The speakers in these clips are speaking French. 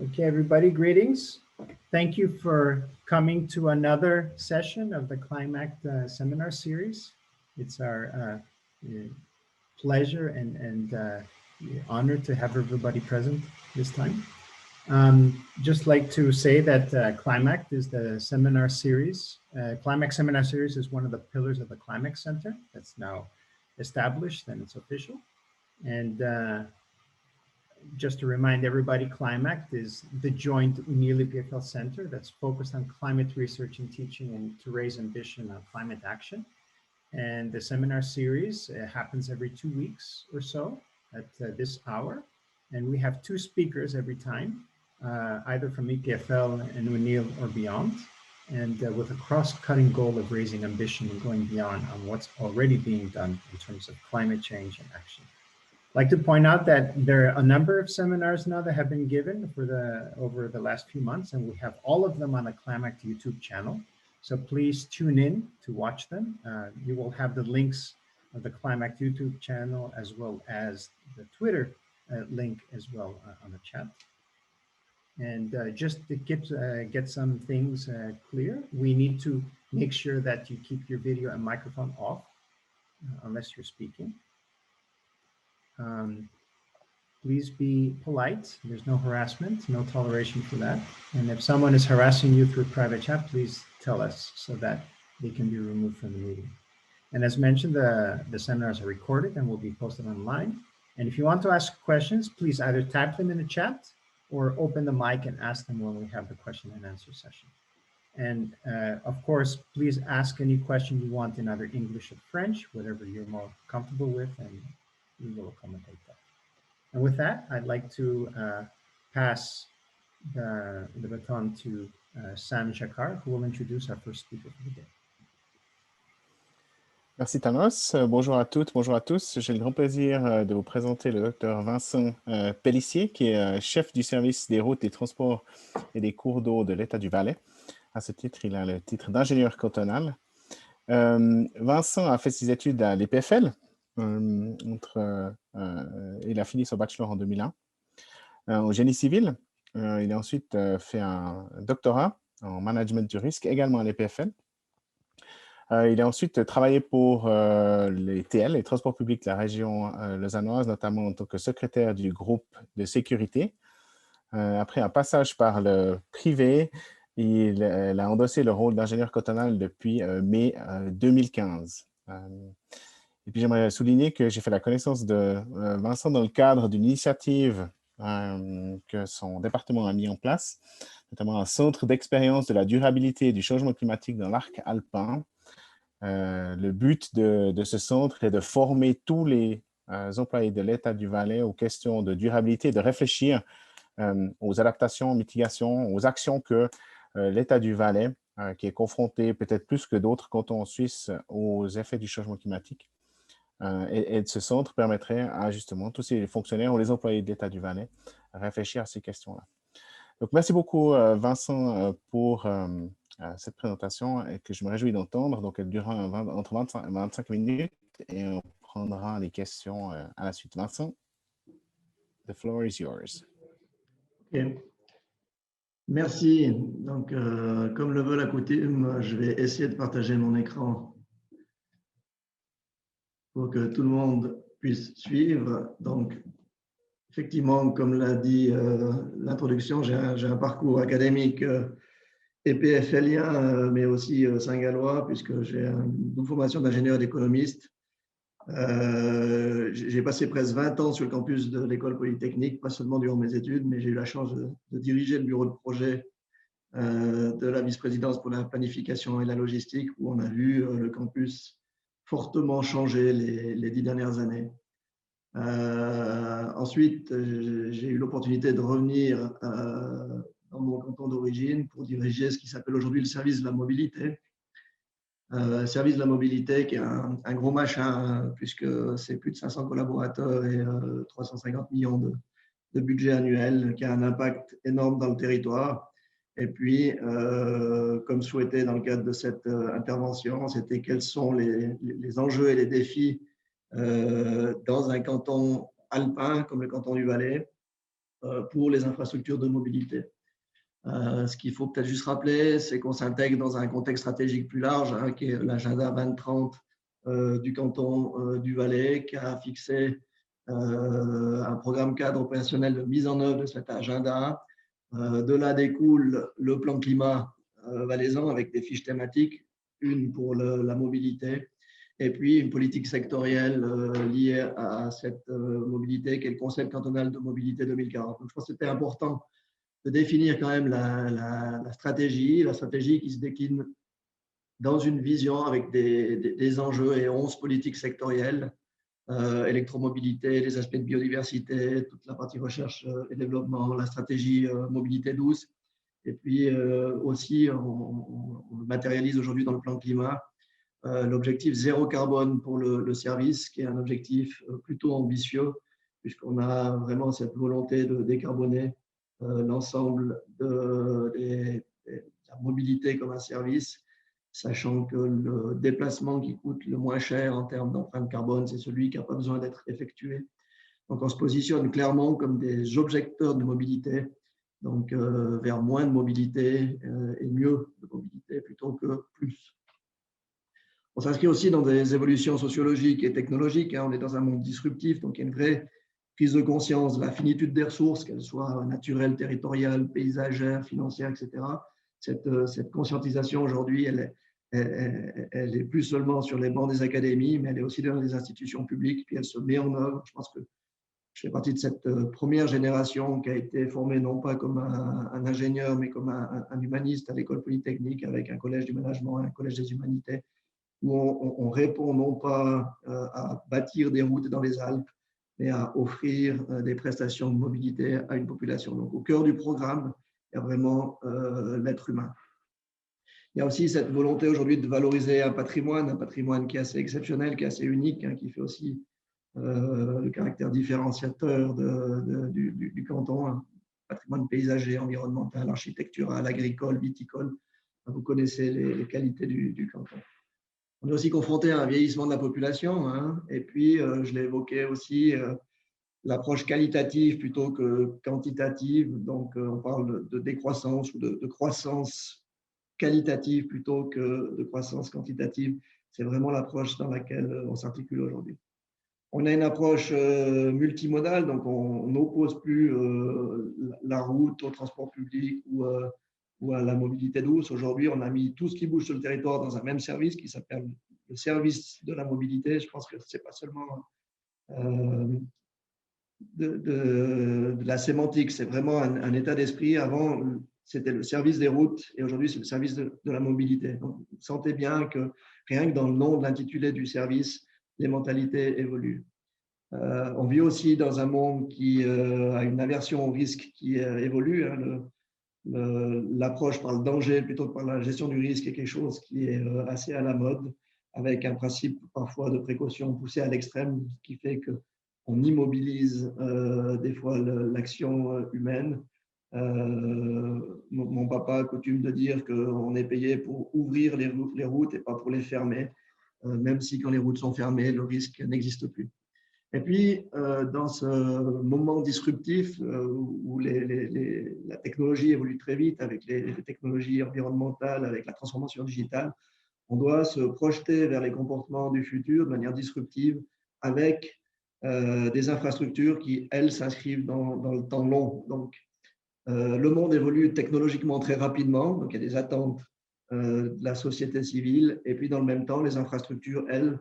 Okay, everybody, greetings. Thank you for coming to another session of the Climact seminar series. It's our pleasure and honor to have everybody present this time. Just like to say that Climact is the seminar series. Climact Seminar Series is one of the pillars of the Climact Center that's now established and it's official. And just to remind everybody, Climact is the joint UNIL EPFL Center that's focused on climate research and teaching and to raise ambition on climate action. And the seminar series happens every 2 weeks or so at this hour. And we have 2 speakers every time, either from EPFL and UNIL or beyond, and with a cross-cutting goal of raising ambition and going beyond on what's already being done in terms of climate change and action. I'd like to point out that there are a number of seminars now that have been given for over the last few months, and we have all of them on the Climact YouTube channel. So please tune in to watch them. You will have the links of the Climact YouTube channel as well as the Twitter link as well on the chat. And just to get some things clear, we need to make sure that you keep your video and microphone off unless you're speaking. Please be polite. There's no harassment, no toleration for that. And if someone is harassing you through private chat, please tell us so that they can be removed from the meeting. And as mentioned, the seminars are recorded and will be posted online. And if you want to ask questions, please either type them in the chat or open the mic and ask them when we have the question and answer session. And of course, please ask any question you want in either English or French, whatever you're more comfortable with, and we will accommodate that. And with that, I'd like to pass the baton to Sam Jacquard, who will introduce our first speaker for the day. Merci Thanos. Bonjour à toutes, bonjour à tous. J'ai le grand plaisir de vous présenter le docteur Vincent Pellissier, qui est chef du service des routes, des transports et des cours d'eau de l'État du Valais. À ce titre, il a le titre d'ingénieur cantonal. Vincent a fait ses études à l'EPFL. Il a fini son bachelor en 2001 au génie civil. Il a ensuite fait un doctorat en management du risque, également à l'EPFL. Il a ensuite travaillé pour les TL, les transports publics de la région lausannoise, notamment en tant que secrétaire du groupe de sécurité. Après un passage par le privé, il a endossé le rôle d'ingénieur cantonal depuis mai 2015. Et puis, j'aimerais souligner que j'ai fait la connaissance de Vincent dans le cadre d'une initiative que son département a mis en place, notamment un centre d'expérience de la durabilité et du changement climatique dans l'arc alpin. Le but de ce centre est de former tous les employés de l'État du Valais aux questions de durabilité et de réfléchir aux adaptations, aux mitigations, aux actions que l'État du Valais, qui est confronté peut-être plus que d'autres cantons en Suisse aux effets du changement climatique. Et ce centre permettrait à justement tous ces fonctionnaires ou les employés de l'État du Valais à réfléchir à ces questions-là. Donc, merci beaucoup, Vincent, pour cette présentation et que je me réjouis d'entendre. Donc, elle durera entre 25 et 25 minutes et on prendra les questions à la suite. Vincent, the floor is yours. Okay. Merci. Donc, comme le veut la coutume, je vais essayer de partager mon écran pour que tout le monde puisse suivre. Donc, effectivement, comme l'a dit l'introduction, j'ai un parcours académique EPFLien, mais aussi saint-gallois, puisque j'ai une formation d'ingénieur et d'économiste. J'ai passé presque 20 ans sur le campus de l'école polytechnique, pas seulement durant mes études, mais j'ai eu la chance de diriger le bureau de projet de la vice-présidence pour la planification et la logistique, où on a vu le campus fortement changer les 10 dernières années. Ensuite, j'ai eu l'opportunité de revenir dans mon canton d'origine pour diriger ce qui s'appelle aujourd'hui le service de la mobilité. Service de la mobilité qui est un gros machin, puisque c'est plus de 500 collaborateurs et 350 millions de budget annuel, qui a un impact énorme dans le territoire. Et puis, comme souhaité dans le cadre de cette intervention, c'était quels sont les enjeux et les défis dans un canton alpin comme le canton du Valais, pour les infrastructures de mobilité. Ce qu'il faut peut-être juste rappeler, c'est qu'on s'intègre dans un contexte stratégique plus large, hein, qui est l'agenda 2030 du canton du Valais, qui a fixé un programme cadre opérationnel de mise en œuvre de cet agenda. De là découle le plan climat valaisan avec des fiches thématiques, une pour la mobilité, et puis une politique sectorielle liée à cette mobilité, qui est le concept cantonal de mobilité 2040. Donc, je pense que c'était important de définir quand même la stratégie qui se décline dans une vision avec des enjeux et 11 politiques sectorielles, électromobilité, les aspects de biodiversité, toute la partie recherche et développement, la stratégie mobilité douce. Et puis aussi, on matérialise aujourd'hui dans le plan climat l'objectif zéro carbone pour le service, qui est un objectif plutôt ambitieux, puisqu'on a vraiment cette volonté de décarboner l'ensemble de la mobilité comme un service, sachant que le déplacement qui coûte le moins cher en termes d'empreinte carbone, c'est celui qui n'a pas besoin d'être effectué. Donc, on se positionne clairement comme des objecteurs de mobilité, donc vers moins de mobilité et mieux de mobilité plutôt que plus. On s'inscrit aussi dans des évolutions sociologiques et technologiques. On est dans un monde disruptif, donc il y a une vraie prise de conscience de la finitude des ressources, qu'elles soient naturelles, territoriales, paysagères, financières, etc. Cette conscientisation aujourd'hui, elle est plus seulement sur les bancs des académies, mais elle est aussi dans les institutions publiques, puis elle se met en œuvre. Je pense que je fais partie de cette première génération qui a été formée non pas comme un ingénieur, mais comme un humaniste à l'école polytechnique avec un collège du management, un collège des humanités, où on répond non pas à bâtir des routes dans les Alpes, mais à offrir des prestations de mobilité à une population. Donc, au cœur du programme, il y a vraiment l'être humain. Il y a aussi cette volonté aujourd'hui de valoriser un patrimoine qui est assez exceptionnel, qui est assez unique, hein, qui fait aussi le caractère différenciateur du canton, un patrimoine paysager, environnemental, architectural, agricole, viticole. Vous connaissez les qualités du canton. On est aussi confronté à un vieillissement de la population, hein, et puis je l'ai évoqué aussi, l'approche qualitative plutôt que quantitative. Donc, on parle de décroissance ou de croissance qualitative plutôt que de croissance quantitative. C'est vraiment l'approche dans laquelle on s'articule aujourd'hui. On a une approche multimodale, donc on n'oppose plus la route au transport public ou à la mobilité douce. Aujourd'hui, on a mis tout ce qui bouge sur le territoire dans un même service qui s'appelle le service de la mobilité. Je pense que ce n'est pas seulement de la sémantique, c'est vraiment un état d'esprit. Avant, c'était le service des routes et aujourd'hui, c'est le service de la mobilité. Donc, vous sentez bien que rien que dans le nom de l'intitulé du service, les mentalités évoluent. On vit aussi dans un monde qui a une aversion au risque qui évolue. Hein. L'approche par le danger plutôt que par la gestion du risque est quelque chose qui est assez à la mode, avec un principe parfois de précaution poussé à l'extrême, qui fait qu'on immobilise des fois l'action humaine. Mon papa a coutume de dire qu'on est payé pour ouvrir les routes et pas pour les fermer, même si quand les routes sont fermées, le risque n'existe plus. Et puis, dans ce moment disruptif où la technologie évolue très vite avec les technologies environnementales, avec la transformation digitale, on doit se projeter vers les comportements du futur de manière disruptive avec des infrastructures qui, elles, s'inscrivent dans le temps long. Donc, le monde évolue technologiquement très rapidement, donc il y a des attentes de la société civile, et puis dans le même temps, les infrastructures, elles,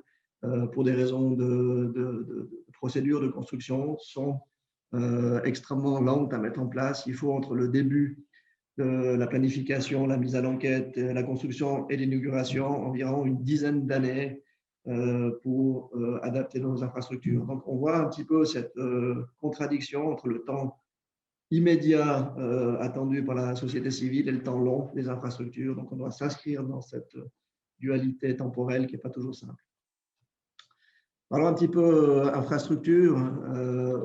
pour des raisons de procédures de construction, sont extrêmement lentes à mettre en place. Il faut, entre le début de la planification, la mise à l'enquête, la construction et l'inauguration, environ une dizaine d'années pour adapter nos infrastructures. Donc, on voit un petit peu cette contradiction entre le temps immédiat attendu par la société civile et le temps long des infrastructures. Donc, on doit s'inscrire dans cette dualité temporelle qui n'est pas toujours simple. Parlons un petit peu infrastructure.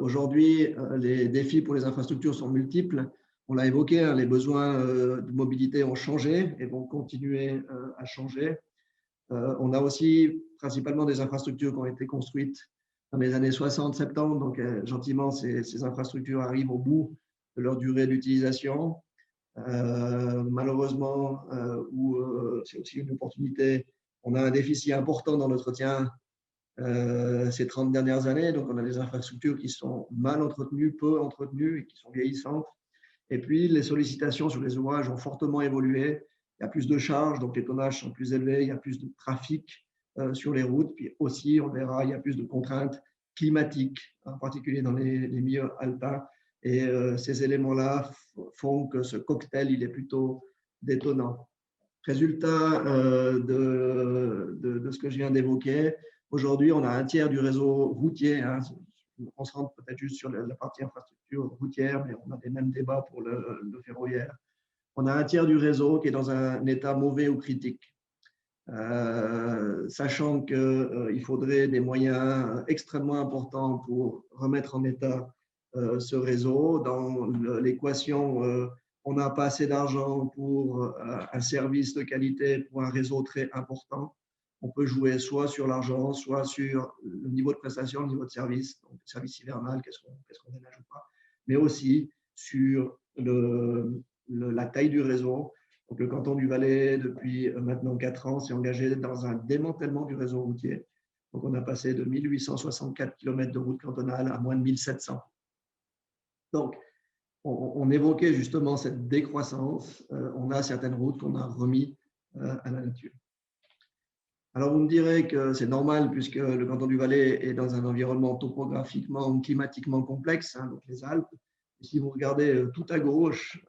Aujourd'hui, les défis pour les infrastructures sont multiples. On l'a évoqué, hein, les besoins de mobilité ont changé et vont continuer à changer. On a aussi principalement des infrastructures qui ont été construites dans les années 60-70. Donc, gentiment, ces infrastructures arrivent au bout de leur durée d'utilisation. Malheureusement, c'est aussi une opportunité, on a un déficit important dans l'entretien ces 30 dernières années. Donc, on a des infrastructures qui sont mal entretenues, peu entretenues et qui sont vieillissantes. Et puis, les sollicitations sur les ouvrages ont fortement évolué. Il y a plus de charges, donc les tonnages sont plus élevés, il y a plus de trafic sur les routes. Puis aussi, on verra, il y a plus de contraintes climatiques, en particulier dans les milieux alpins. Et ces éléments-là font que ce cocktail, il est plutôt détonnant. Résultat de ce que je viens d'évoquer, aujourd'hui, on a un tiers du réseau routier. Hein, on se rend peut-être juste sur la partie infrastructure routière, mais on a les mêmes débats pour le ferroviaire. On a un tiers du réseau qui est dans un état mauvais ou critique. Sachant qu'il faudrait des moyens extrêmement importants pour remettre en état ce réseau. Dans l'équation, on n'a pas assez d'argent pour un service de qualité, pour un réseau très important. On peut jouer soit sur l'argent, soit sur le niveau de prestation, le niveau de service, donc le service hivernal, qu'est-ce qu'on ménage ou pas, mais aussi sur la taille du réseau. Donc, le canton du Valais, depuis maintenant 4 ans, s'est engagé dans un démantèlement du réseau routier. Donc, on a passé de 1864 km de route cantonale à moins de 1700. Donc, on évoquait justement cette décroissance. On a certaines routes qu'on a remis à la nature. Alors, vous me direz que c'est normal puisque le canton du Valais est dans un environnement topographiquement, climatiquement complexe, hein, donc les Alpes. Et si vous regardez tout à gauche,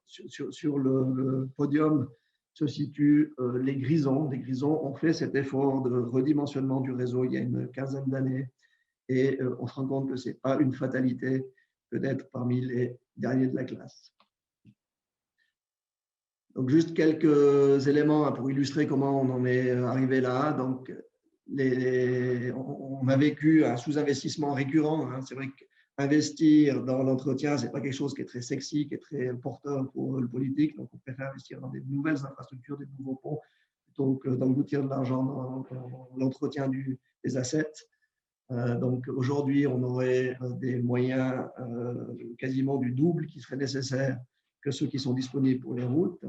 sur le podium se situent les Grisons. Les Grisons ont fait cet effort de redimensionnement du réseau il y a une quinzaine d'années et on se rend compte que ce n'est pas une fatalité que d'être parmi les derniers de la classe. Donc, juste quelques éléments pour illustrer comment on en est arrivé là. Donc, on a vécu un sous-investissement récurrent. Hein. C'est vrai qu'investir dans l'entretien, ce n'est pas quelque chose qui est très sexy, qui est très porteur pour le politique. Donc, on préfère investir dans des nouvelles infrastructures, des nouveaux ponts, plutôt que d'engloutir de l'argent dans l'entretien des assets. Donc, aujourd'hui, on aurait des moyens quasiment du double qui seraient nécessaires que ceux qui sont disponibles pour les routes.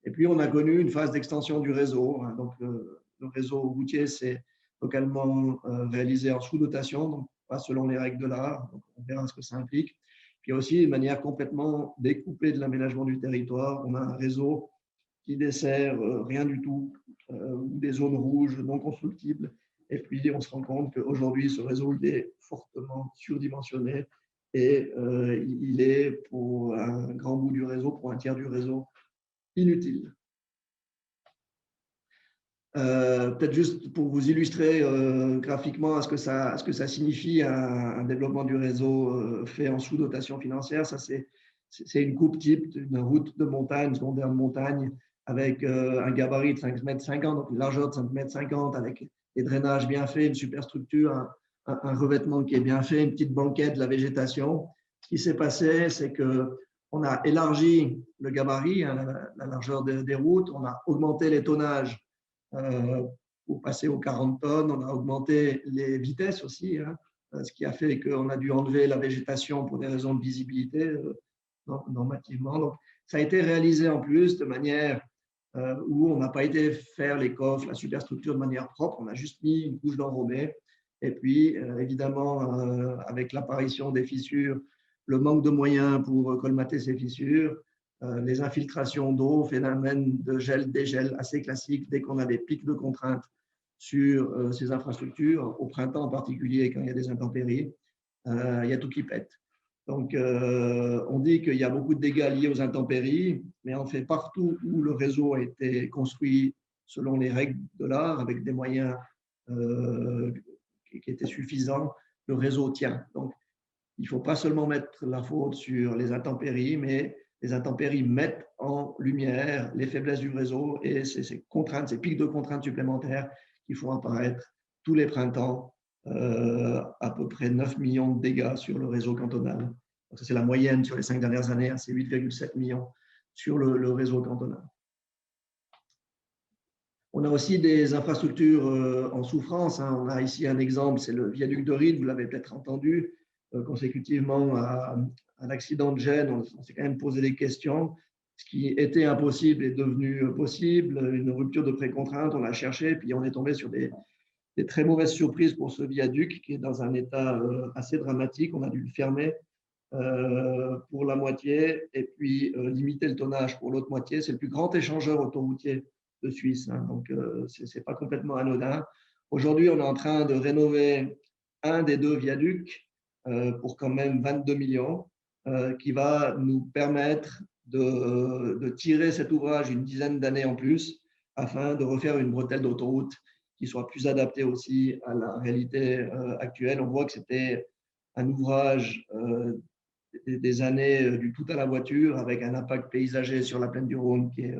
Et puis, on a connu une phase d'extension du réseau. Hein. Donc, le réseau routier, c'est localement réalisé en sous-dotation, donc pas selon les règles de l'art. Donc, on verra ce que ça implique. Puis aussi, de manière complètement découpée de l'aménagement du territoire, on a un réseau qui dessert rien du tout, ou des zones rouges non constructibles. Et puis, on se rend compte qu'aujourd'hui, ce réseau il est fortement surdimensionné et il est pour un grand bout du réseau, pour un tiers du réseau, inutile. Peut-être juste pour vous illustrer graphiquement ce que ça signifie un développement du réseau fait en sous-dotation financière. Ça, c'est une coupe type d'une route de montagne, une secondaire de montagne, avec un gabarit de 5,50 m, donc une largeur de 5,50 m, avec des drainages bien faits, une superstructure, un revêtement qui est bien fait, une petite banquette, de la végétation. Ce qui s'est passé, c'est qu'on a élargi le gabarit, hein, la largeur des routes, on a augmenté les tonnages pour passer aux 40 tonnes, on a augmenté les vitesses aussi, hein, ce qui a fait qu'on a dû enlever la végétation pour des raisons de visibilité normativement. Donc, ça a été réalisé en plus de manière où on n'a pas été faire les coffres, la superstructure de manière propre, on a juste mis une couche d'enrobé. Et puis, évidemment, avec l'apparition des fissures, le manque de moyens pour colmater ces fissures, les infiltrations d'eau, phénomène de gel-dégel assez classique dès qu'on a des pics de contraintes sur ces infrastructures, au printemps en particulier, quand il y a des intempéries, il y a tout qui pète. Donc, on dit qu'il y a beaucoup de dégâts liés aux intempéries, mais en fait, partout où le réseau a été construit selon les règles de l'art, avec des moyens qui étaient suffisants, le réseau tient. Donc, il ne faut pas seulement mettre la faute sur les intempéries, mais les intempéries mettent en lumière les faiblesses du réseau et ces contraintes, ces pics de contraintes supplémentaires qui font apparaître tous les printemps à peu près 9 millions de dégâts sur le réseau cantonal. Donc, ça, c'est la moyenne sur les 5 dernières années, hein, c'est 8,7 millions sur le réseau cantonal. On a aussi des infrastructures en souffrance. Hein. On a ici un exemple, c'est le viaduc de Ried, vous l'avez peut-être entendu. consécutivement à l'accident de Gênes, on s'est quand même posé des questions. Ce qui était impossible est devenu possible. Une rupture de précontrainte, on a cherché, puis on est tombé sur des très mauvaises surprises pour ce viaduc qui est dans un état assez dramatique. On a dû le fermer pour la moitié et puis limiter le tonnage pour l'autre moitié. C'est le plus grand échangeur autoroutier de Suisse, hein, donc ce n'est pas complètement anodin. Aujourd'hui, on est en train de rénover un des deux viaducs pour quand même 22 millions qui va nous permettre de tirer cet ouvrage une dizaine d'années en plus afin de refaire une bretelle d'autoroute qui soit plus adaptée aussi à la réalité actuelle. On voit que c'était un ouvrage des années du tout à la voiture avec un impact paysager sur la plaine du Rhône qui est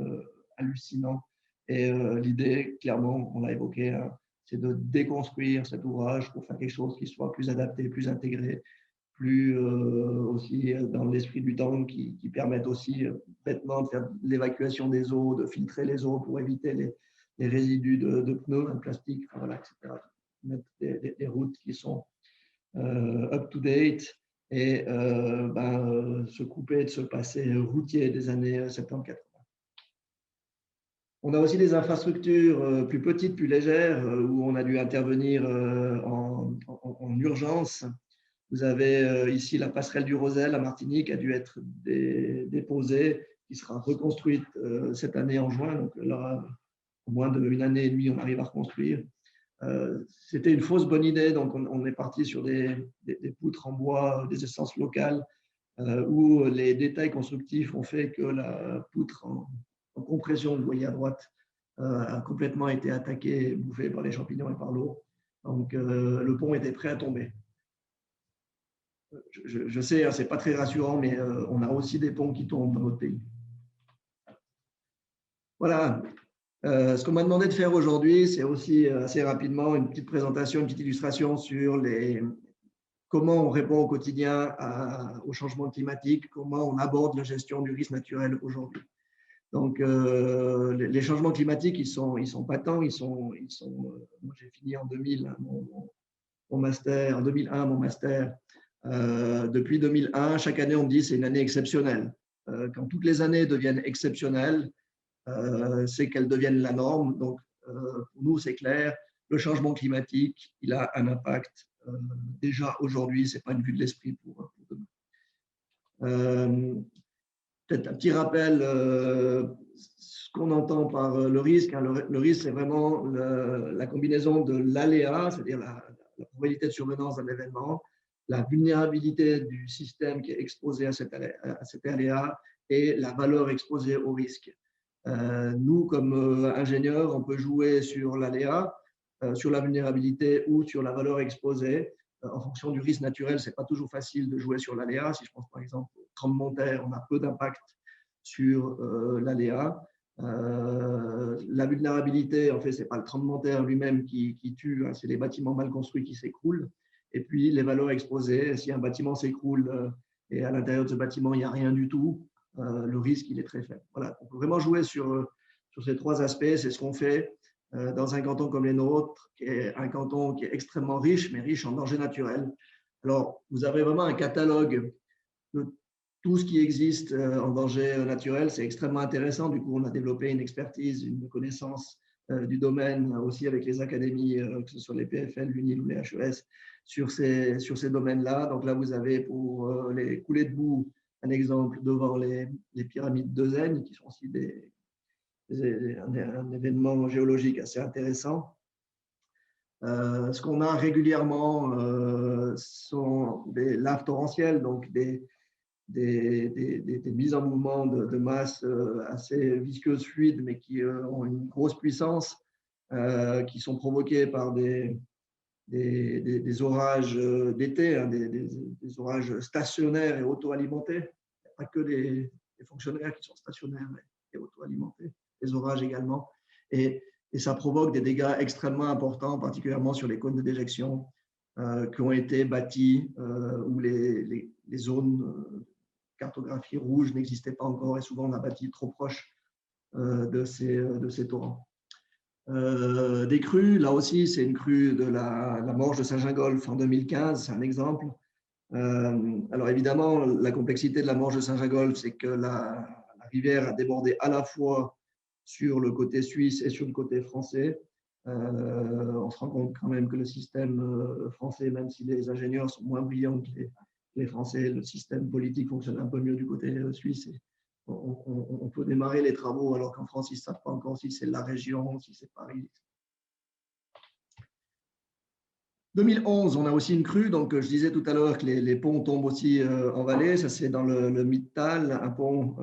hallucinant. Et l'idée, clairement, on l'a évoqué, hein, c'est de déconstruire cet ouvrage pour faire quelque chose qui soit plus adapté, plus intégré, plus aussi dans l'esprit du temps, qui permette aussi bêtement de faire l'évacuation des eaux, de filtrer les eaux pour éviter les résidus de pneus, de plastique, voilà, etc. Mettre des routes qui sont up-to-date et se couper de ce passé routier des années 70-80. On a aussi des infrastructures plus petites, plus légères, où on a dû intervenir en urgence. Vous avez ici la passerelle du Rosel à Martinique, qui a dû être déposée, qui sera reconstruite cette année en juin. Donc là, en moins d'une année et demie, on arrive à reconstruire. C'était une fausse bonne idée, donc on est parti sur des poutres en bois, des essences locales, où les détails constructifs ont fait que la poutre en compression, vous voyez à droite, a complètement été attaquée, bouffée par les champignons et par l'eau. Donc le pont était prêt à tomber. Je sais, hein, ce n'est pas très rassurant, mais on a aussi des ponts qui tombent dans notre pays. Voilà. Ce qu'on m'a demandé de faire aujourd'hui, c'est aussi assez rapidement une petite présentation, une petite illustration sur comment on répond au quotidien au changement climatique, comment on aborde la gestion du risque naturel aujourd'hui. Donc, les changements climatiques, ils sont patents, moi, j'ai fini en 2000, hein, mon master, en 2001, mon master. Depuis 2001, chaque année, on me dit que c'est une année exceptionnelle. Quand toutes les années deviennent exceptionnelles, c'est qu'elles deviennent la norme. Donc, pour nous, c'est clair, le changement climatique, il a un impact déjà aujourd'hui, ce n'est pas une vue de l'esprit pour demain. Peut-être un petit rappel, ce qu'on entend par le risque. Hein, le risque, c'est vraiment la combinaison de l'aléa, c'est-à-dire la probabilité de survenance d'un événement, la vulnérabilité du système qui est exposé à cet aléa et la valeur exposée au risque. Nous, comme ingénieurs, on peut jouer sur l'aléa, sur la vulnérabilité ou sur la valeur exposée. En fonction du risque naturel, ce n'est pas toujours facile de jouer sur l'aléa. Si je pense par exemple au tremblement de terre, on a peu d'impact sur l'aléa. La vulnérabilité, en fait, ce n'est pas le tremblement de terre lui-même qui tue, hein, c'est les bâtiments mal construits qui s'écroulent. Et puis, les valeurs exposées, si un bâtiment s'écroule et à l'intérieur de ce bâtiment, il n'y a rien du tout, le risque, il est très faible. Voilà, on peut vraiment jouer sur ces trois aspects. C'est ce qu'on fait dans un canton comme les nôtres, qui est un canton qui est extrêmement riche, mais riche en dangers naturels. Alors, vous avez vraiment un catalogue de tout ce qui existe en danger naturel. C'est extrêmement intéressant. Du coup, on a développé une expertise, une connaissance du domaine, aussi avec les académies, que ce soit les PFL, l'UNIL ou les HES, sur ces domaines-là. Donc là, vous avez pour les coulées de boue, un exemple devant les pyramides de Zègne, qui sont aussi un événement géologique assez intéressant. Ce qu'on a régulièrement sont des laves torrentielles, donc des mises en mouvement de masse assez visqueuses, fluides, mais qui ont une grosse puissance, qui sont provoquées par des orages d'été, hein, des orages stationnaires et auto-alimentés. Il n'y a pas que des fonctionnaires qui sont stationnaires et auto-alimentés, des orages également. Et ça provoque des dégâts extrêmement importants, particulièrement sur les cônes de déjection qui ont été bâtis où les zones cartographiées rouges n'existaient pas encore et souvent on a bâti trop proche de ces torrents. Des crues, là aussi, c'est une crue de la Morge de Saint-Gingolph en 2015, c'est un exemple. Alors évidemment, la complexité de la Manche de Saint-Gingolph, c'est que la rivière a débordé à la fois sur le côté suisse et sur le côté français. On se rend compte quand même que le système français, même si les ingénieurs sont moins brillants que les Français, le système politique fonctionne un peu mieux du côté suisse. Et on peut démarrer les travaux alors qu'en France, ils ne savent pas encore si c'est la région, si c'est Paris. 2011, on a aussi une crue. Donc, je disais tout à l'heure que les ponts tombent aussi en vallée. Ça, c'est dans le Mittal, un pont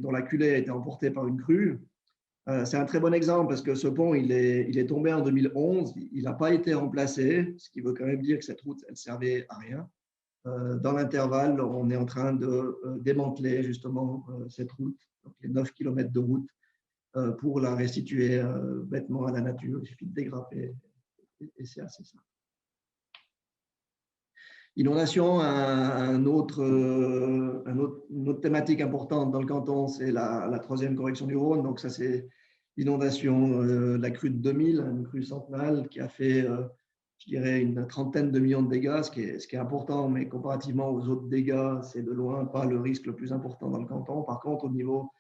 dont la culée a été emportée par une crue. C'est un très bon exemple parce que ce pont, il est tombé en 2011. Il n'a pas été remplacé, ce qui veut quand même dire que cette route, elle servait à rien. Dans l'intervalle, on est en train de démanteler justement cette route, donc les 9 km de route, pour la restituer bêtement à la nature. Il suffit de dégrafer et c'est assez simple. Inondation, une autre thématique importante dans le canton, c'est la troisième correction du Rhône. Donc ça, c'est l'inondation de la crue de 2000, une crue centenale qui a fait, je dirais, une trentaine de millions de dégâts, ce qui est important, mais comparativement aux autres dégâts, c'est de loin pas le risque le plus important dans le canton. Par contre, au niveau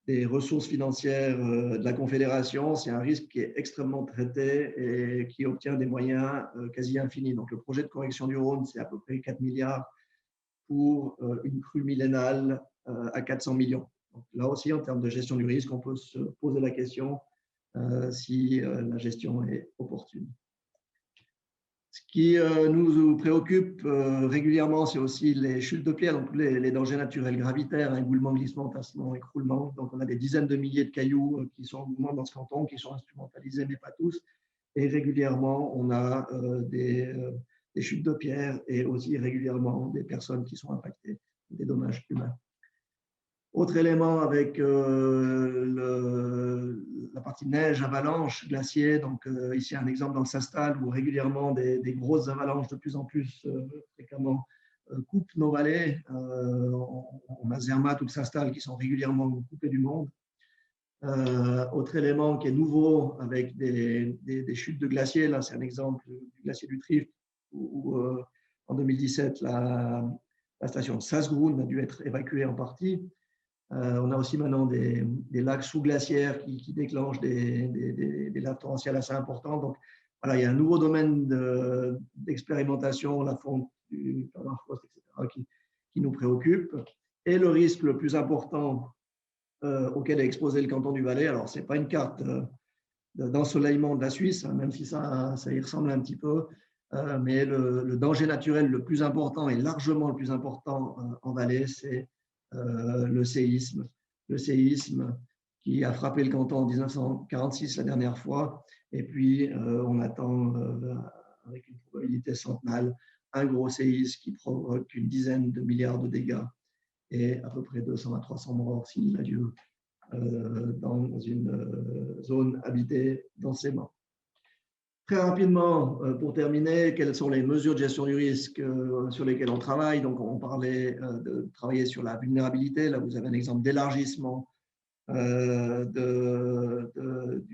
des ressources financières de la Confédération, c'est un risque qui est extrêmement traité et qui obtient des moyens quasi infinis. Donc, le projet de correction du Rhône, c'est à peu près 4 milliards pour une crue millénale à 400 millions. Donc, là aussi, en termes de gestion du risque, on peut se poser la question si la gestion est opportune. Ce qui nous préoccupe régulièrement, c'est aussi les chutes de pierres, donc les dangers naturels gravitaires, égoulements, glissements, tassements, écroulements. Donc, on a des dizaines de milliers de cailloux qui sont en mouvement dans ce canton, qui sont instrumentalisés, mais pas tous. Et régulièrement, on a des chutes de pierres et aussi régulièrement des personnes qui sont impactées, des dommages humains. Autre élément avec la partie neige, avalanche, glacier. Donc, ici, un exemple dans le Sastal où régulièrement des grosses avalanches de plus en plus fréquemment coupent nos vallées. On a Zermatt ou le Sastal qui sont régulièrement coupés du monde. Autre élément qui est nouveau avec des chutes de glaciers. Là, c'est un exemple du glacier du Trift où en 2017, la station Sasgrun a dû être évacuée en partie. On a aussi maintenant des lacs sous-glaciaires qui déclenchent des laves torrentielles assez importantes. Donc, voilà, il y a un nouveau domaine d'expérimentation, la fonte du permafrost, etc., qui nous préoccupe. Et le risque le plus important auquel est exposé le canton du Valais, alors ce n'est pas une carte d'ensoleillement de la Suisse, hein, même si ça y ressemble un petit peu, mais le danger naturel le plus important et largement le plus important en Valais, c'est le séisme qui a frappé le canton en 1946 la dernière fois, et puis on attend avec une probabilité centenale un gros séisme qui provoque une dizaine de milliards de dégâts et à peu près 200 à 300 morts s'il a lieu dans une zone habitée densément. Très rapidement, pour terminer, quelles sont les mesures de gestion du risque sur lesquelles on travaille? Donc, on parlait de travailler sur la vulnérabilité. Là, vous avez un exemple d'élargissement du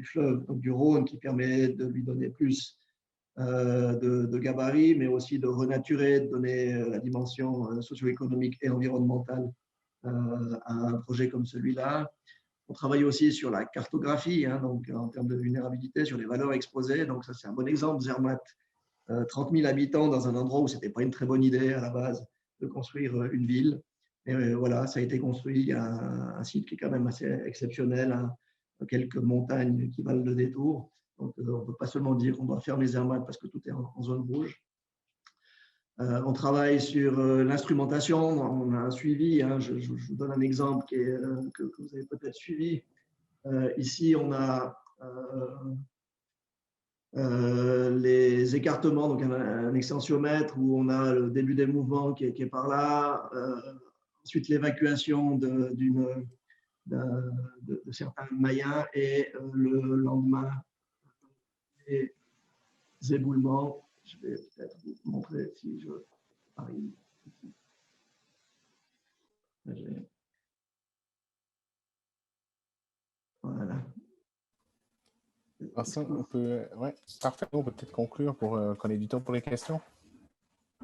fleuve, donc du Rhône, qui permet de lui donner plus de gabarit, mais aussi de renaturer, de donner la dimension socio-économique et environnementale à un projet comme celui-là. On travaille aussi sur la cartographie, hein, donc en termes de vulnérabilité, sur les valeurs exposées. Donc, ça, c'est un bon exemple. Zermatt, 30 000 habitants dans un endroit où ce n'était pas une très bonne idée à la base de construire une ville. Et voilà, ça a été construit. Il y a un site qui est quand même assez exceptionnel, hein, quelques montagnes qui valent le détour. Donc, on ne peut pas seulement dire qu'on doit fermer Zermatt parce que tout est en zone rouge. On travaille sur l'instrumentation, on a un suivi. Hein, je vous donne un exemple que vous avez peut-être suivi. Ici, on a les écartements, donc un extensiomètre où on a le début des mouvements qui est par là. Ensuite, l'évacuation de certains maillins et le lendemain, les éboulements. Je vais peut-être vous montrer si je arrive ici. Voilà. On peut, ouais, parfait. On peut peut-être conclure pour qu'on ait du temps pour les questions.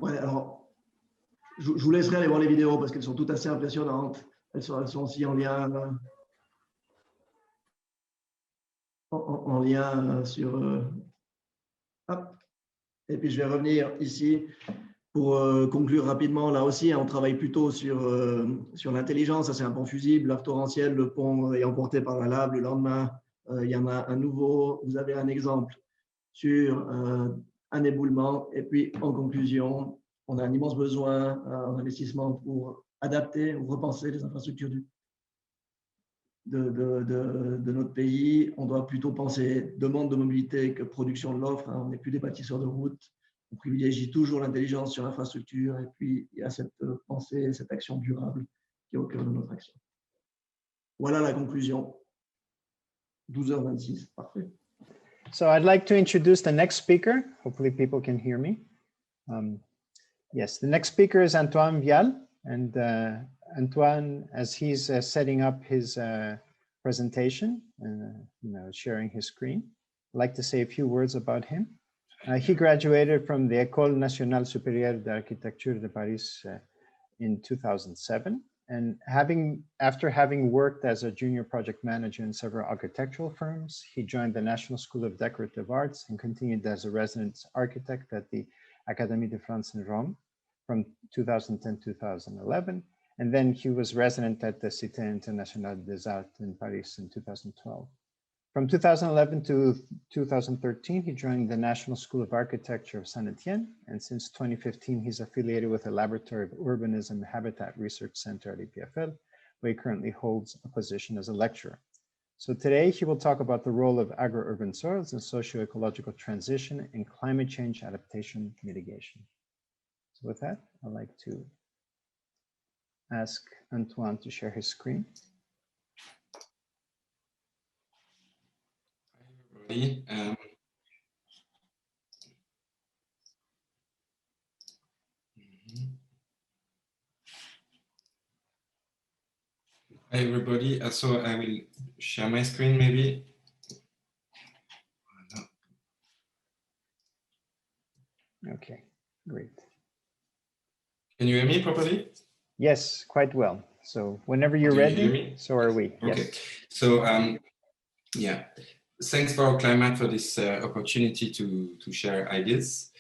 Ouais, alors, je vous laisserai aller voir les vidéos parce qu'elles sont toutes assez impressionnantes. Elles sont aussi en lien, sur... hop. Et puis je vais revenir ici pour conclure rapidement. Là aussi, on travaille plutôt sur l'intelligence. Ça, c'est un pont fusible, lave torrentielle, le pont est emporté par la lave. Le lendemain, il y en a un nouveau. Vous avez un exemple sur un éboulement. Et puis, en conclusion, on a un immense besoin en investissement pour adapter ou repenser les infrastructures de notre pays. On doit plutôt penser demande de mobilité que production de l'offre. On n'est plus des bâtisseurs de route. On privilégie toujours l'intelligence sur l'infrastructure. Et puis, il y a cette pensée, cette action durable qui est au cœur de notre action. Voilà la conclusion. 12h26, parfait. So I'd like to introduce the next speaker. Hopefully people can hear me. Yes, the next speaker is Antoine Vial. And Antoine, as he's setting up his presentation, sharing his screen, I'd like to say a few words about him. He graduated from the École Nationale Supérieure d'Architecture de Paris in 2007. And after having worked as a junior project manager in several architectural firms, he joined the National School of Decorative Arts and continued as a resident architect at the Académie de France in Rome from 2010-2011. And then he was resident at the Cité Internationale des Arts in Paris in 2012. From 2011 to 2013, he joined the National School of Architecture of Saint-Étienne, and since 2015, he's affiliated with the Laboratory of Urbanism and Habitat Research Center at EPFL, where he currently holds a position as a lecturer. So today, he will talk about the role of agro-urban soils in socio-ecological transition and climate change adaptation mitigation. So with that, I'd like to ask Antoine to share his screen. Hi, everybody. So I will share my screen maybe. Okay, great. Can you hear me properly? Yes, quite well. So whenever you're ready, so are we. Okay. Yes. So yeah, thanks for Climate for this opportunity to share ideas.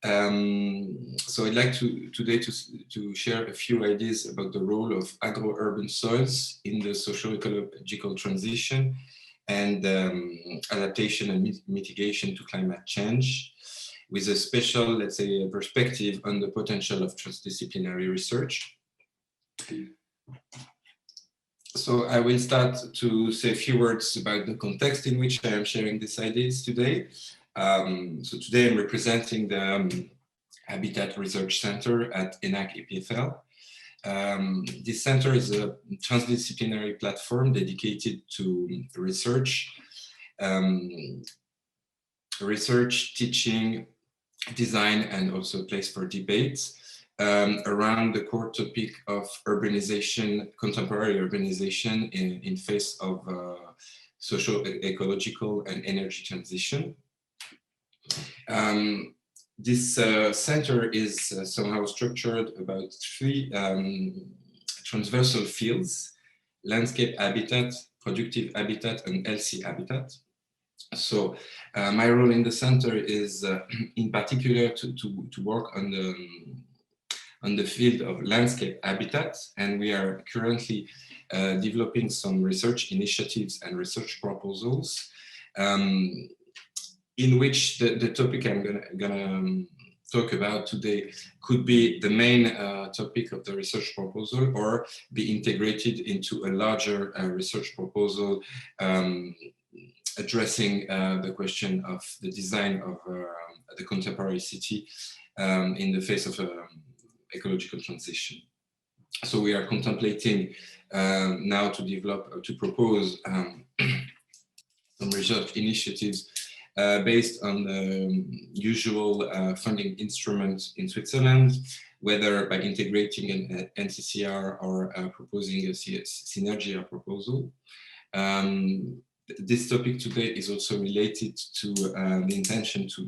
So I'd like today to share a few ideas about the role of agro-urban soils in the socio-ecological transition and adaptation and mitigation to climate change, with a special, let's say, perspective on the potential of transdisciplinary research. So I will start to say a few words about the context in which I am sharing these ideas today. So today I'm representing the Habitat Research Center at ENAC EPFL. This center is a transdisciplinary platform dedicated to research, teaching, design, and also a place for debates around the core topic of urbanization, contemporary urbanization in face of socio-ecological and energy transition. This center is somehow structured about three transversal fields: landscape habitat, productive habitat, and LC habitat. So my role in the center is in particular to work on the field of landscape habitat, and we are currently developing some research initiatives and research proposals in which the topic I'm gonna talk about today could be the main topic of the research proposal, or be integrated into a larger research proposal addressing the question of the design of the contemporary city in the face of ecological transition. So we are contemplating now to develop, to propose some research initiatives based on the usual funding instruments in Switzerland, whether by integrating an NCCR or proposing a Synergia proposal. this topic today is also related to the intention to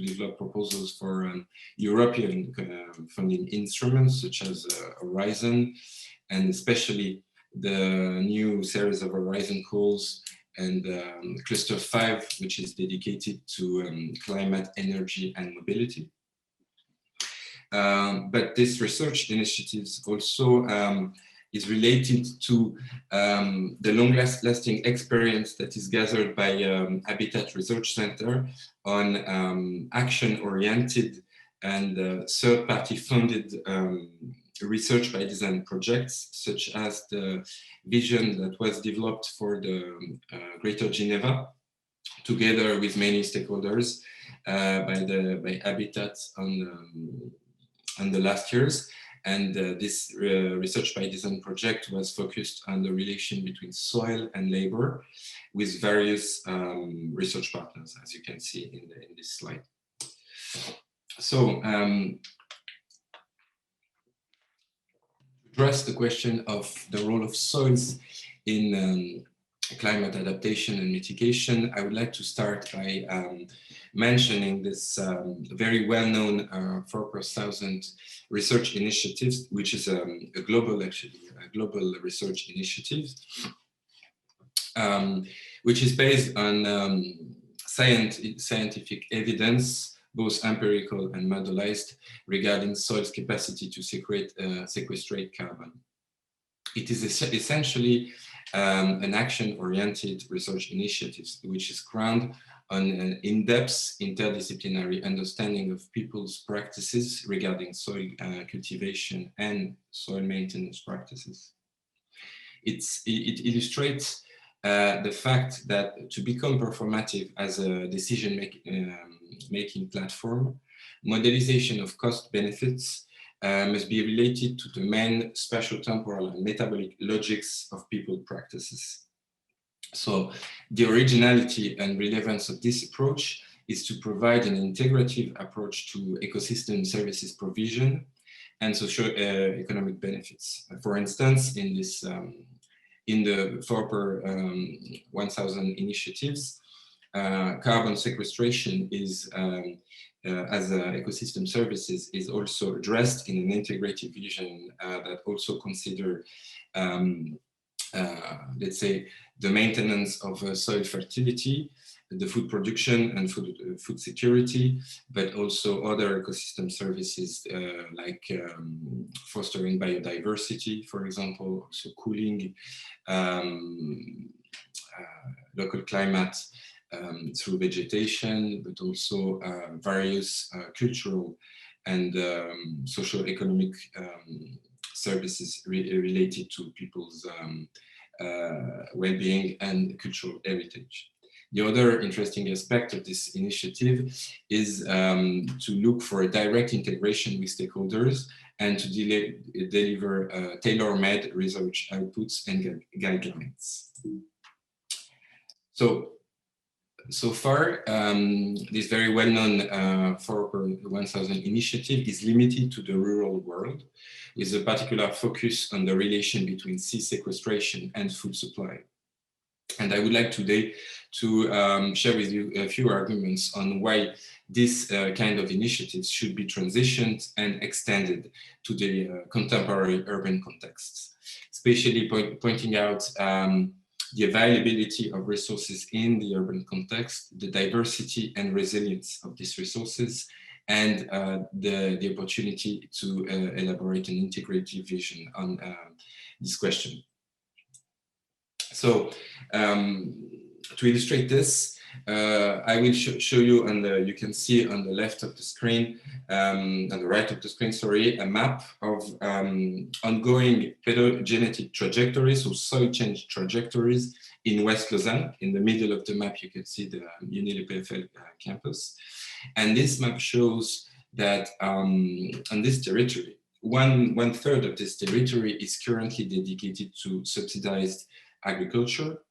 develop proposals for European funding instruments such as Horizon, and especially the new series of Horizon calls and Cluster 5, which is dedicated to climate, energy, and mobility. But this research initiatives also is related to the long-lasting experience that is gathered by Habitat Research Center on action-oriented and third-party funded research by design projects, such as the vision that was developed for the Greater Geneva, together with many stakeholders by Habitat on the last years. And this research by design project was focused on the relation between soil and labor with various research partners, as you can see in this slide. So, address the question of the role of soils in climate adaptation and mitigation, I would like to start by mentioning this very well-known 4%,000 research initiative, which is a global research initiative, which is based on scientific evidence, both empirical and modelized, regarding soil's capacity to sequestrate carbon. It is essentially an action-oriented research initiative, which is grounded on an in-depth interdisciplinary understanding of people's practices regarding soil cultivation and soil maintenance practices. It illustrates the fact that to become performative as a decision-making platform, modelization of cost benefits must be related to the main spatial-temporal and metabolic logics of people practices. So the originality and relevance of this approach is to provide an integrative approach to ecosystem services provision and socio-economic benefits. For instance, in this in the 4%,1000 initiatives, carbon sequestration is as ecosystem services is also addressed in an integrated vision that also consider, let's say, the maintenance of soil fertility, the food production and food security, but also other ecosystem services like fostering biodiversity, for example, also cooling, local climate, through vegetation, but also various cultural and socio-economic services related to people's well-being and cultural heritage. The other interesting aspect of this initiative is to look for a direct integration with stakeholders and to deliver tailor-made research outputs and guidelines. So far, this very well-known 4%,1000 initiative is limited to the rural world, with a particular focus on the relation between sea sequestration and food supply. And I would like today to share with you a few arguments on why this kind of initiatives should be transitioned and extended to the contemporary urban context, especially pointing out the availability of resources in the urban context, the diversity and resilience of these resources, and the opportunity to elaborate an integrative vision on this question. So to illustrate this, I will show you, and you can see on the left of the screen, on the right of the screen, sorry, a map of ongoing pedogenetic trajectories, or soil change trajectories in West Lausanne. In the middle of the map, you can see the UNILE-PFL campus. And this map shows that on this territory, one third of this territory is currently dedicated to subsidized agriculture.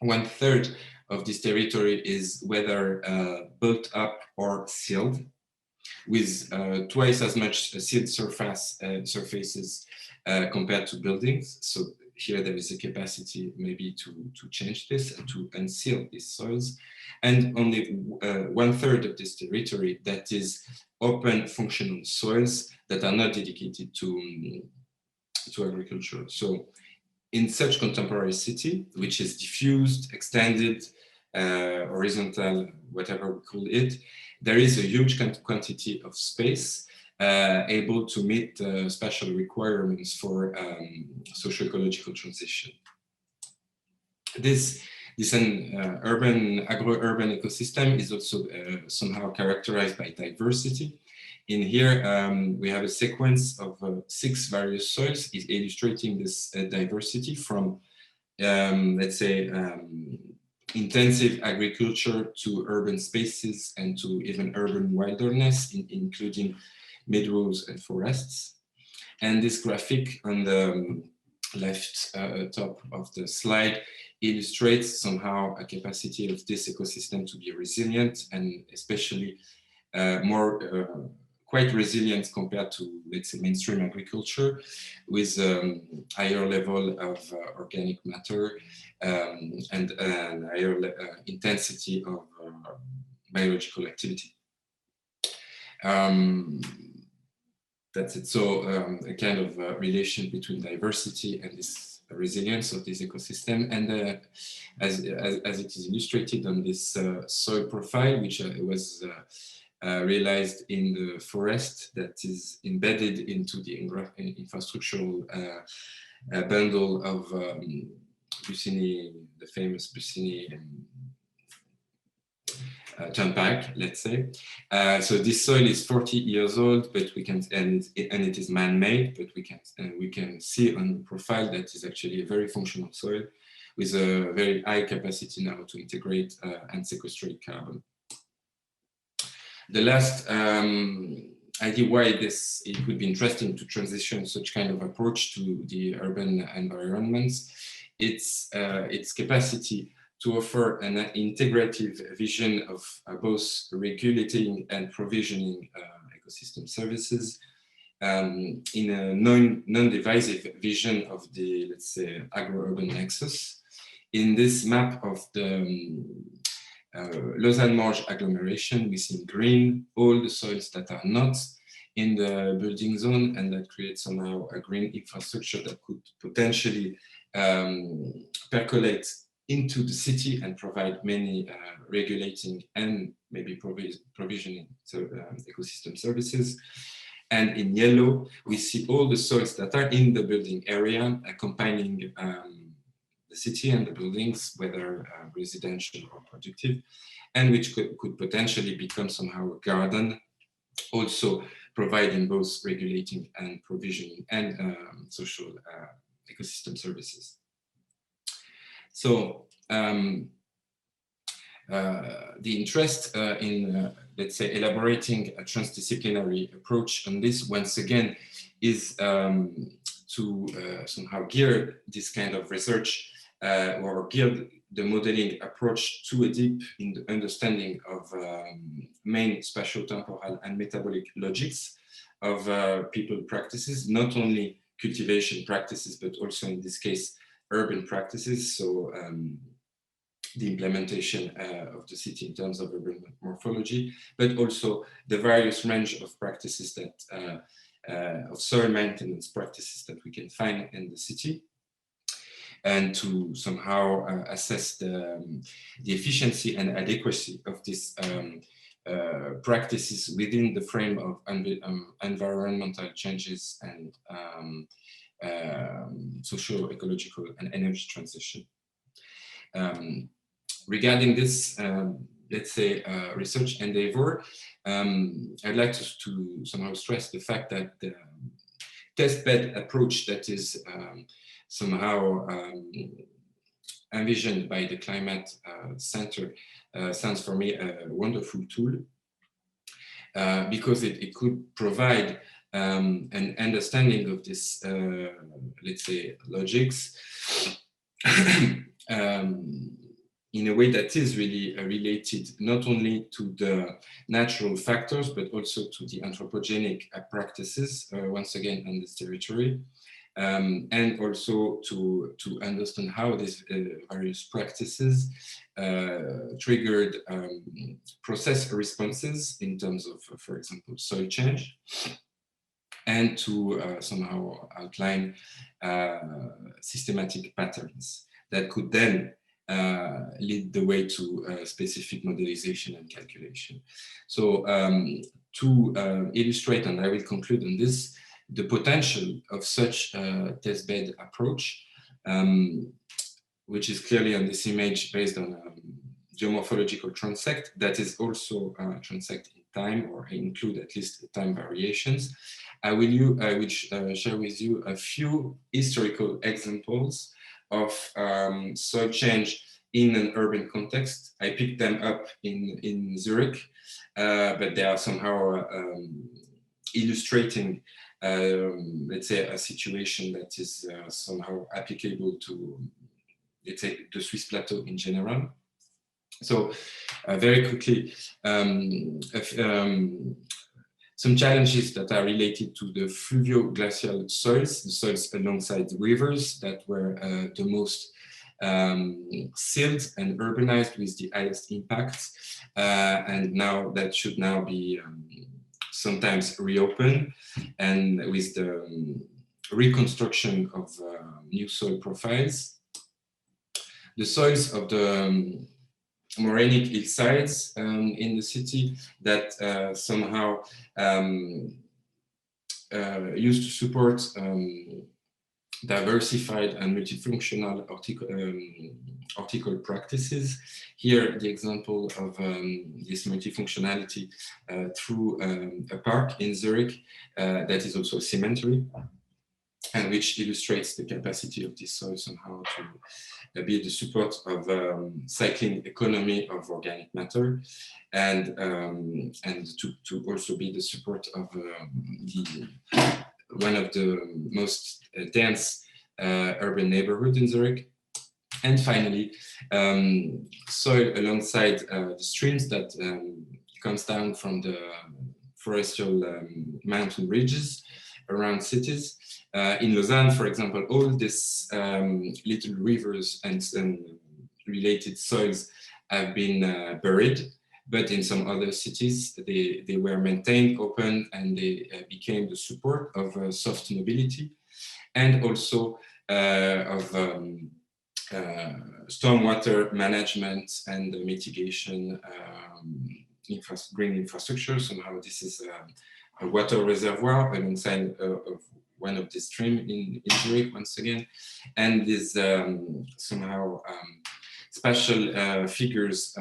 1/3 of this territory is whether built up or sealed, with twice as much sealed surfaces compared to buildings. So here there is a capacity maybe to change this and to unseal these soils. And only 1/3 of this territory that is open functional soils that are not dedicated to agriculture. So in such contemporary city, which is diffused, extended, horizontal, whatever we call it, there is a huge quantity of space able to meet spatial requirements for socio-ecological transition. This urban, agro-urban ecosystem is also somehow characterized by diversity. In here, we have a sequence of 6 various soils illustrating this diversity from, let's say, intensive agriculture to urban spaces and to even urban wilderness, including meadows and forests. And this graphic on the left top of the slide illustrates somehow a capacity of this ecosystem to be resilient, and especially quite resilient compared to, let's say, mainstream agriculture, with higher level of organic matter and higher intensity of biological activity. That's it. So a kind of relation between diversity and this resilience of this ecosystem, and as it is illustrated on this soil profile, which was realized in the forest that is embedded into the infrastructural bundle of Bussigny, the famous Bussigny turnpike, let's say. So this soil is 40 years old, but we can, and it is man-made, but we can see on the profile that is actually a very functional soil with a very high capacity now to integrate and sequestrate carbon. The last idea why it would be interesting to transition such kind of approach to the urban environments, it's its capacity to offer an integrative vision of both regulating and provisioning ecosystem services in a non-divisive vision of the, let's say, agro-urban nexus. In this map of the Lausanne-Morges agglomeration, we see in green all the soils that are not in the building zone, and that creates somehow a green infrastructure that could potentially percolate into the city and provide many regulating and maybe provisioning ecosystem services. And in yellow, we see all the soils that are in the building area, combining the city and the buildings, whether residential or productive, and which could potentially become somehow a garden, also providing both regulating and provisioning and social ecosystem services. So the interest in, let's say, elaborating a transdisciplinary approach on this, once again, is to somehow gear this kind of research or gear the modeling approach too deep in the understanding of main spatial, temporal, and metabolic logics of people practices, not only cultivation practices, but also in this case, urban practices. So the implementation of the city in terms of urban morphology, but also the various range of practices that of soil maintenance practices that we can find in the city, and to somehow assess the efficiency and adequacy of these practices within the frame of environmental changes and socio-ecological and energy transition. Regarding this, let's say, research endeavor, I'd like to somehow stress the fact that the testbed approach that is somehow envisioned by the Climate Center sounds for me a wonderful tool, because it could provide an understanding of this, let's say, logics in a way that is really related not only to the natural factors, but also to the anthropogenic practices, once again, on this territory, and also to understand how these various practices triggered process responses in terms of, for example, soil change, and to somehow outline systematic patterns that could then lead the way to specific modelization and calculation. So to illustrate, and I will conclude on this, the potential of such a testbed approach, which is clearly on this image based on geomorphological transect that is also transect in time, or include at least time variations. I will share with you a few historical examples of soil change in an urban context. I picked them up in Zurich, but they are somehow illustrating, let's say, a situation that is somehow applicable to, let's say, the Swiss plateau in general. So very quickly, some challenges that are related to the fluvio-glacial soils, the soils alongside rivers that were the most sealed and urbanized with the highest impacts, and now that should now be sometimes reopened, and with the reconstruction of new soil profiles. The soils of the morainic hillsides in the city that somehow used to support diversified and multifunctional horticultural practices. Here, the example of this multifunctionality through a park in Zurich that is also a cemetery, and which illustrates the capacity of this soil somehow to be the support of cycling economy of organic matter, and to also be the support of one of the most dense urban neighborhood in Zurich. And finally, soil alongside the streams that comes down from the forestial mountain ridges around cities. In Lausanne, for example, all these little rivers and related soils have been buried, but in some other cities, they were maintained open, and they became the support of soft mobility, and also of stormwater management and mitigation, green infrastructure. Somehow this is a water reservoir alongside of one of the streams in Zurich once again, and these somehow spatial figures.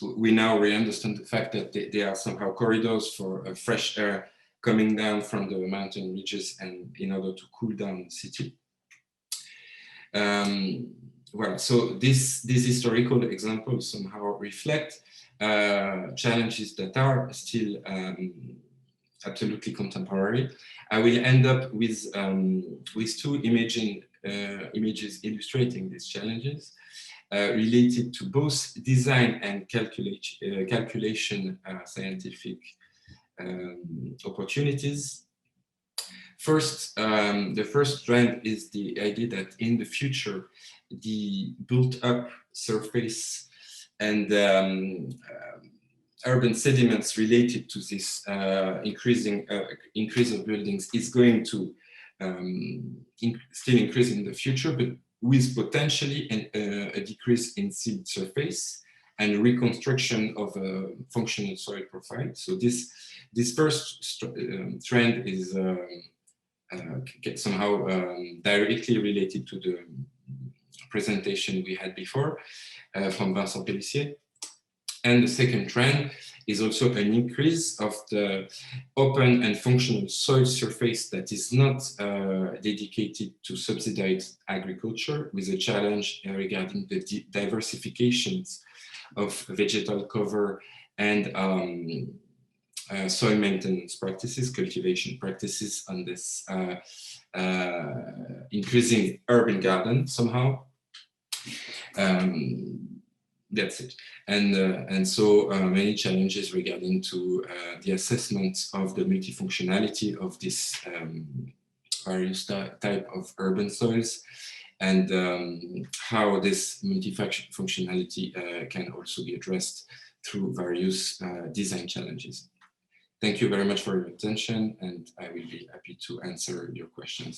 We now understand the fact that they are somehow corridors for fresh air coming down from the mountain ridges, and in order to cool down the city. Well, so these historical examples somehow reflect challenges that are still absolutely contemporary. I will end up with two images illustrating these challenges related to both design and calculation scientific opportunities. First, the first trend is the idea that in the future, the built-up surface and urban sediments related to this increase of buildings is going to still increase in the future, but with potentially a decrease in sealed surface and reconstruction of a functional soil profile. So this first trend is somehow directly related to the presentation we had before from Vincent Pellissier. And the second trend is also an increase of the open and functional soil surface that is not dedicated to subsidized agriculture, with a challenge regarding the diversifications of vegetal cover and soil maintenance practices, cultivation practices on this increasing urban garden somehow. That's it. And so many challenges regarding to the assessment of the multifunctionality of this various type of urban soils, and how this multifunctionality can also be addressed through various design challenges. Thank you very much for your attention, and I will be happy to answer your questions